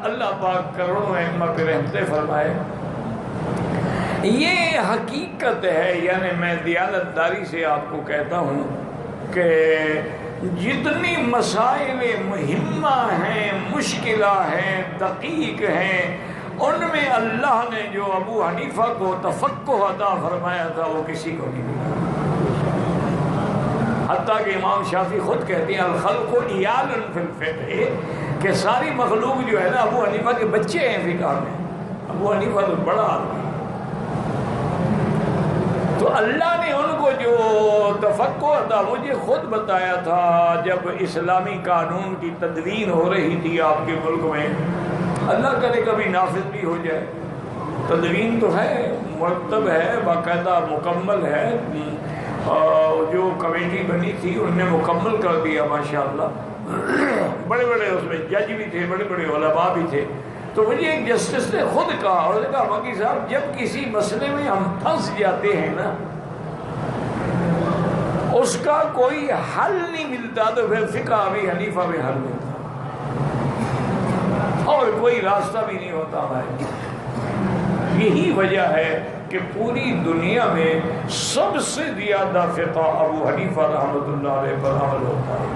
اللہ پاک کروڑوں ائمہ پہ رحمتیں فرمائے. یہ حقیقت ہے. یعنی میں دیانتداری سے آپ کو کہتا ہوں کہ جتنی مسائل مہمہ ہیں، مشکلہ ہیں، دقیق ہیں، ان میں اللہ نے جو ابو حنیفہ کو تفقہ عطا فرمایا تھا وہ کسی کو نہیں ملا. حتیٰ کہ امام شافعی خود کہتے ہیں الخلق عیال فی الفقہ، کہ ساری مخلوق جو ہے نا ابو حنیفہ کے بچے ہیں فقہ میں. ابو حنیفہ تو بڑا آدمی. تو اللہ نے ان کو جو تفقہ عطا مجھے خود بتایا تھا جب اسلامی قانون کی تدوین ہو رہی تھی آپ کے ملک میں. اللہ کرے کبھی نافذ بھی ہو جائے. تدوین تو ہے، مرتب ہے، باقاعدہ مکمل ہے. جو کمیٹی بنی تھی ان نے مکمل کر دیا ماشاءاللہ. بڑے بڑے اس میں جج بھی تھے، بڑے بڑے علماء بھی تھے. تو مجھے ایک جسٹس نے خود کہا، اور نے کہا باقی صاحب جب کسی مسئلے میں ہم پھنس جاتے ہیں نا، اس کا کوئی حل نہیں ملتا، تو پھر فقہ ابی حنیفہ میں حل ملتا اور کوئی راستہ بھی نہیں ہوتا ہے. یہی وجہ ہے کہ پوری دنیا میں سب سے زیادہ فقہ ابو حنیفہ رحمۃ اللہ علیہ پر عمل ہوتا ہے.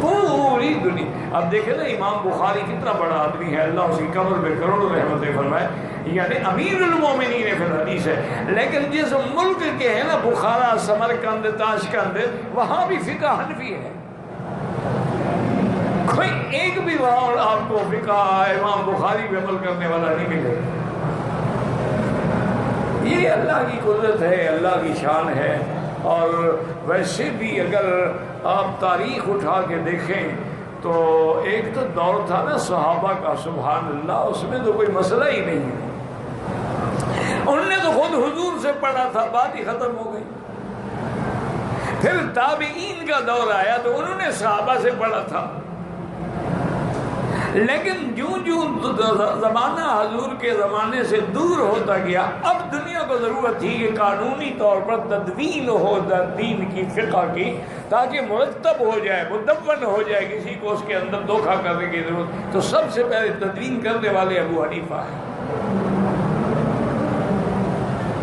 پوری دنیا. اب دیکھیں نا امام بخاری کتنا بڑا آدمی ہے، اللہ اس کی قبر میں کروڑوں رحمتیں فرمائے. یعنی امیر المومنین فی الحدیث ہے، لیکن جس ملک کے ہیں نا بخارا، سمرقند، تاشقند، وہاں بھی فقہ حنفی ہے. کوئی ایک بھی وہاں آپ کو فقہ امام بخاری پہ عمل کرنے والا نہیں ملے. یہ اللہ کی قدرت ہے، اللہ کی شان ہے. اور ویسے بھی اگر آپ تاریخ اٹھا کے دیکھیں تو ایک تو دور تھا نا صحابہ کا، سبحان اللہ، اس میں تو کوئی مسئلہ ہی نہیں ہے. انہوں نے تو خود حضور سے پڑھا تھا، بات ہی ختم ہو گئی. پھر تابعین کا دور آیا تو انہوں نے صحابہ سے پڑھا تھا. لیکن جوں زمانہ حضور کے زمانے سے دور ہوتا گیا، اب دنیا کو ضرورت تھی کہ قانونی طور پر تدوین ہو دین کی، فقہ کی، تاکہ مرتب ہو جائے، مدون ہو جائے، کسی کو اس کے اندر دھوکہ کرنے کی ضرورت. تو سب سے پہلے تدوین کرنے والے ابو حنیفہ ہیں.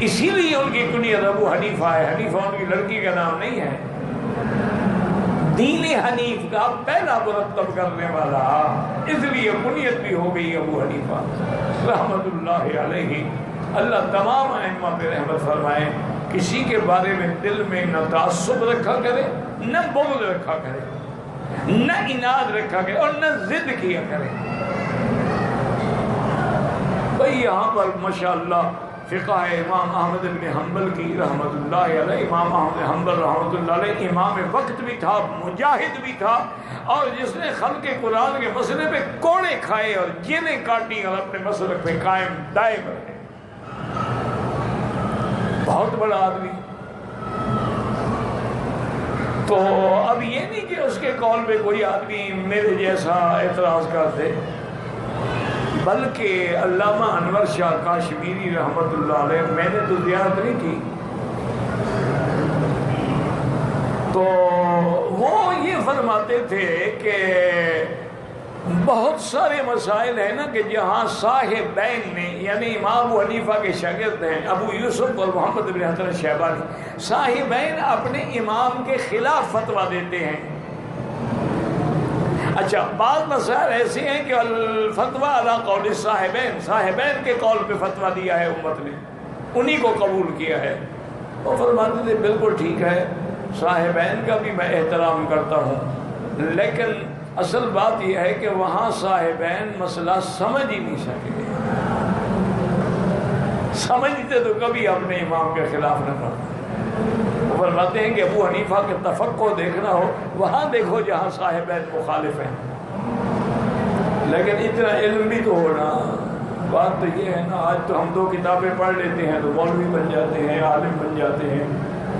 اسی لیے ان کی کنیت ابو حنیفہ ہے. حنیفہ ان کی لڑکی کا نام نہیں ہے. دین حنیف کا پہلا مرتب کرنے والا، اس لیے کنیت بھی ہو گئی ابو حنیفہ رحمت اللہ علیہ. اللہ تمام ائمہ پہ رحمت فرمائے. کسی کے بارے میں دل میں نہ تعصب رکھا کرے، نہ بغض رکھا کرے، نہ اناد رکھا کرے، اور نہ ضد کیا کرے. بھئی یہاں پر ماشاءاللہ فقہ امام احمد بن حنبل کی رحمت اللہ علیہ. امام احمد حنبل رحمت اللہ علیہ امام وقت بھی تھا، مجاہد بھی تھا، اور جس نے خلق قرآن کے مسئلے پہ کوڑے کھائے اور جیلیں کاٹی اور اپنے مسلک پہ قائم دائم رہے. بہت بڑا آدمی. تو اب یہ نہیں کہ اس کے قول پہ کوئی آدمی میرے جیسا اعتراض کر دے، بلکہ علامہ انور شاہ کاشمیری رحمت اللہ علیہ، میں نے تو زیارت نہیں کی، تو وہ یہ فرماتے تھے کہ بہت سارے مسائل ہیں نا کہ جہاں صاحبین نے، یعنی امام ابو حنیفہ کے شاگرد ہیں ابو یوسف اور محمد بن حسن شیبانی، صاحبین اپنے امام کے خلاف فتویٰ دیتے ہیں. اچھا، بعض مسائل ایسے ہیں کہ الفتویٰ علی قول صاحبین، صاحبین کے قول پہ فتویٰ دیا ہے امت نے، انہی کو قبول کیا ہے. وہ فرماتے تھے بالکل ٹھیک ہے، صاحبین کا بھی میں احترام کرتا ہوں، لیکن اصل بات یہ ہے کہ وہاں صاحبین مسئلہ سمجھ ہی نہیں سکے. سمجھتے تو کبھی اپنے امام کے خلاف نہ کرتے. وہ فرماتے ہیں کہ ابو حنیفہ کے تفقہ دیکھنا ہو وہاں دیکھو جہاں صاحبین مخالف ہیں، لیکن اتنا علم بھی تو ہونا. بات تو یہ ہے نا، آج تو ہم 2 کتابیں پڑھ لیتے ہیں تو مولوی بن جاتے ہیں، عالم بن جاتے ہیں،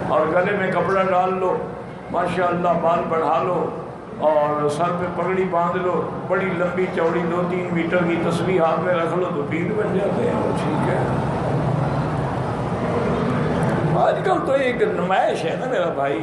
اور گلے میں کپڑا ڈال لو، ماشاءاللہ بال بڑھا لو، اور سر پہ پگڑی باندھ لو، بڑی لمبی چوڑی 2-3 میٹر کی تسبیح ہاتھ میں رکھ لو تو پیر بن جاتے ہیں. وہ ٹھیک ہے. آج کل تو ایک نمائش ہے نا میرا بھائی.